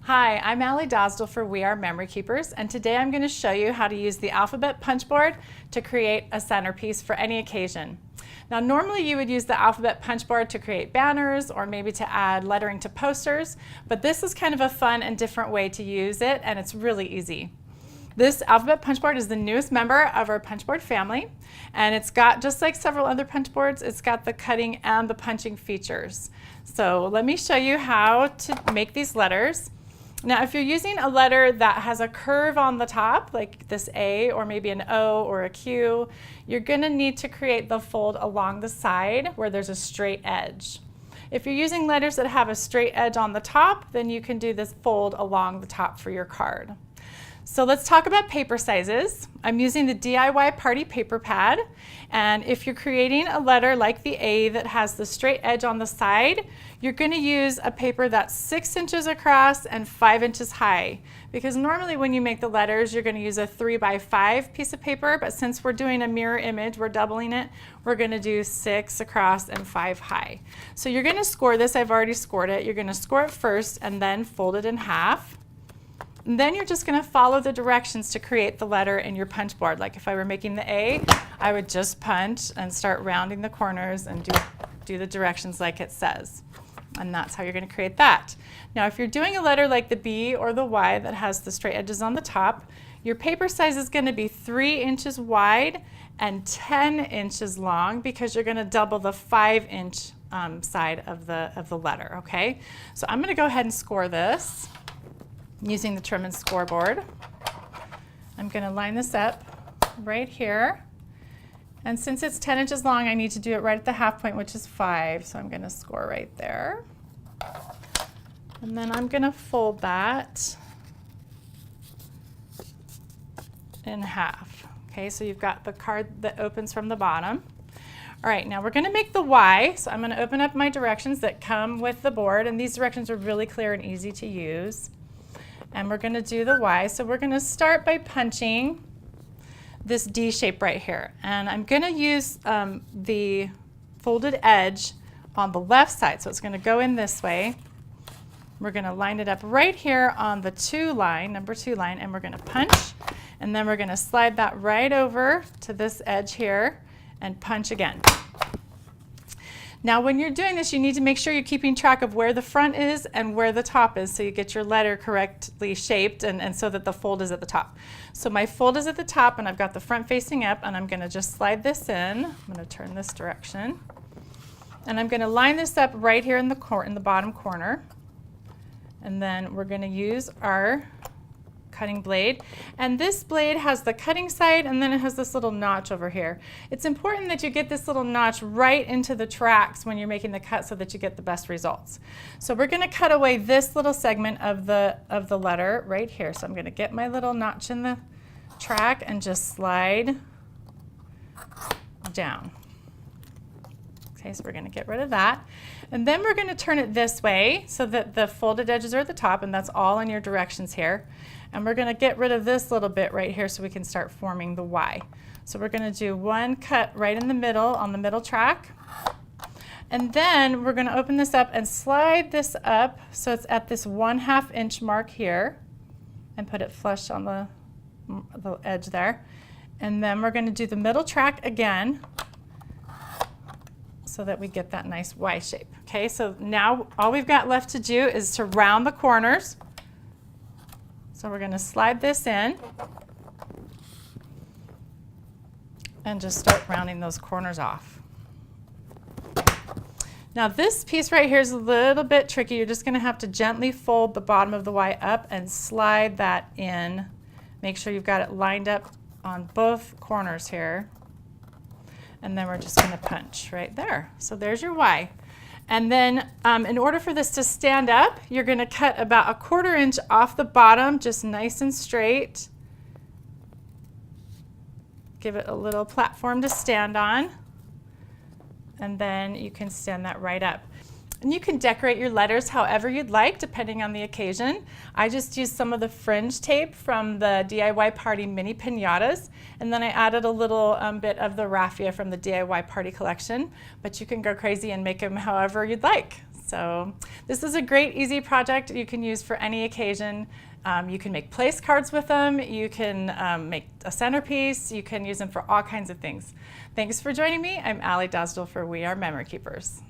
Hi, I'm Aly Dosdall for We Are Memory Keepers, and today I'm going to show you how to use the Alphabet Punchboard to create a centerpiece for any occasion. Now, normally you would use the Alphabet Punchboard to create banners or maybe to add lettering to posters, but this is kind of a fun and different way to use it, and it's really easy. This Alphabet Punchboard is the newest member of our Punchboard family, and it's got, just like several other Punchboards, it's got the cutting and the punching features. So let me show you how to make these letters. Now, if you're using a letter that has a curve on the top, like this A or maybe an O or a Q, you're going to need to create the fold along the side where there's a straight edge. If you're using letters that have a straight edge on the top, then you can do this fold along the top for your card. So let's talk about paper sizes. I'm using the DIY Party Paper Pad, and if you're creating a letter like the A that has the straight edge on the side, you're going to use a paper that's 6 inches across and 5 inches high, because normally when you make the letters you're going to use a 3x5 piece of paper, but since we're doing a mirror image, we're doubling it, we're going to do 6 across and 5 high. So you're going to score this. I've already scored it. You're going to score it first and then fold it in half. And then you're just going to follow the directions to create the letter in your punch board. Like if I were making the A, I would just punch and start rounding the corners and do the directions like it says. And that's how you're going to create that. Now, if you're doing a letter like the B or the Y that has the straight edges on the top, your paper size is going to be 3 inches wide and 10 inches long, because you're going to double the 5-inch side of the letter. Okay? So I'm going to go ahead and score this using the trim and scoreboard. I'm going to line this up right here. And since it's 10 inches long, I need to do it right at the half point, which is 5. So I'm going to score right there. And then I'm going to fold that in half. Okay, so you've got the card that opens from the bottom. All right, now we're going to make the Y. So I'm going to open up my directions that come with the board. And these directions are really clear and easy to use. And we're going to do the Y. So we're going to start by punching this D shape right here. And I'm going to use the folded edge on the left side. So it's going to go in this way. We're going to line it up right here on the 2 line, number 2 line, and we're going to punch. And then we're going to slide that right over to this edge here and punch again. Now, when you're doing this, you need to make sure you're keeping track of where the front is and where the top is, so you get your letter correctly shaped and so that the fold is at the top. So my fold is at the top, and I've got the front facing up, and I'm going to just slide this in. I'm going to turn this direction. And I'm going to line this up right here in the bottom corner. And then we're going to use our cutting blade, and this blade has the cutting side, and then it has this little notch over here. It's important that you get this little notch right into the tracks when you're making the cut so that you get the best results. So we're going to cut away this little segment of the letter right here. So I'm going to get my little notch in the track and just slide down. Okay, so we're going to get rid of that. And then we're going to turn it this way so that the folded edges are at the top, and that's all in your directions here. And we're going to get rid of this little bit right here so we can start forming the Y. So we're going to do one cut right in the middle on the middle track. And then we're going to open this up and slide this up so it's at this 1/2 inch mark here, and put it flush on the edge there. And then we're going to do the middle track again, so that we get that nice Y shape. Okay, so now all we've got left to do is to round the corners. So we're going to slide this in and just start rounding those corners off. Now this piece right here is a little bit tricky. You're just going to have to gently fold the bottom of the Y up and slide that in. Make sure you've got it lined up on both corners here. And then we're just going to punch right there. So there's your Y. And then in order for this to stand up, you're going to cut about 1/4 inch off the bottom, just nice and straight. Give it a little platform to stand on. And then you can stand that right up. And you can decorate your letters however you'd like, depending on the occasion. I just used some of the fringe tape from the DIY Party mini piñatas, and then I added a little bit of the raffia from the DIY Party collection, but you can go crazy and make them however you'd like. So this is a great, easy project you can use for any occasion. You can make place cards with them, you can make a centerpiece, you can use them for all kinds of things. Thanks for joining me. I'm Aly Dosdall for We Are Memory Keepers.